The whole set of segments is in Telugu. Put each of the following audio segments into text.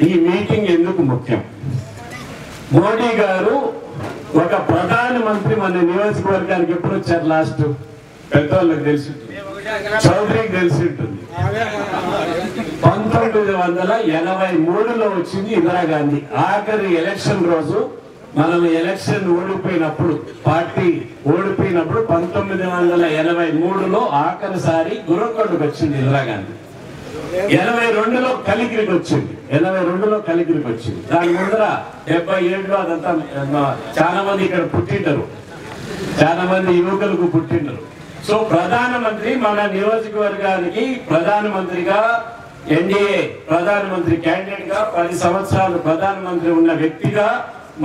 ఈ మీటింగ్ ఎందుకు ముఖ్యం? మోడీ గారు ఒక ప్రధానమంత్రి మన నియోజకవర్గానికి ఎప్పుడు వచ్చారు? లాస్ట్ పెద్దవాళ్ళకి తెలిసి చౌదరికి తెలిసి ఉంటుంది. 1983లో వచ్చింది ఇందిరాగాంధీ. ఆఖరి ఎలక్షన్ రోజు మనం ఎలక్షన్ ఓడిపోయినప్పుడు, పార్టీ ఓడిపోయినప్పుడు 1983లో ఆఖరిసారి గుర్రకొండకు వచ్చింది ఇందిరాగాంధీ. 82లో కలిగిరికి వచ్చింది. దాని ముందర 77లో అదంతా చాలా మంది ఇక్కడ పుట్టింటారు, చాలా మంది యువకులకు పుట్టింటారు. సో ప్రధానమంత్రి మన నియోజకవర్గానికి ప్రధానమంత్రిగా, ఎన్డీఏ ప్రధానమంత్రి క్యాండిడేట్ గా 10 సంవత్సరాలు ప్రధానమంత్రి ఉన్న వ్యక్తిగా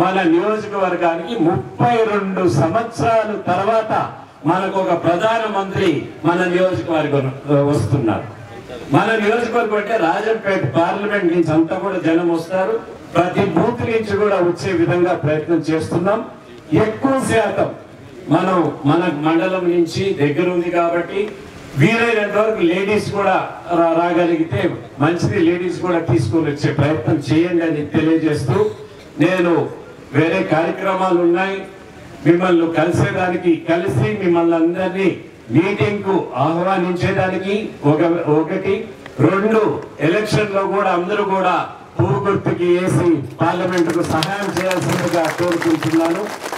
మన నియోజకవర్గానికి 32 సంవత్సరాల తర్వాత మనకు ఒక ప్రధానమంత్రి మన నియోజకవర్గం వస్తున్నారు. మన నియోజకవర్గం అంటే రాజంపేట పార్లమెంట్ నుంచి అంతా కూడా జనం వస్తారు. ప్రతి బూత్ నుంచి కూడా వచ్చే విధంగా ప్రయత్నం చేస్తున్నాం. ఎక్కువ శాతం మనం మన మండలం నుంచి దగ్గర ఉంది కాబట్టి వీలైనంత వరకు లేడీస్ కూడా రాగలిగితే మంచిది. లేడీస్ కూడా తీసుకొని వచ్చే ప్రయత్నం చేయండి అని తెలియజేస్తూ, నేను వేరే కార్యక్రమాలు ఉన్నాయి మిమ్మల్ని కలిసి మిమ్మల్ని అందరినీ మీటింగ్ కు ఆహ్వానించేదానికి. ఒకటి 2 ఎలక్షన్ లో కూడా అందరూ కూడా పువ్వు గుర్తుకి వేసి పార్లమెంట్ కు సహాయం చేయాల్సిందిగా కోరుకుంటున్నాను.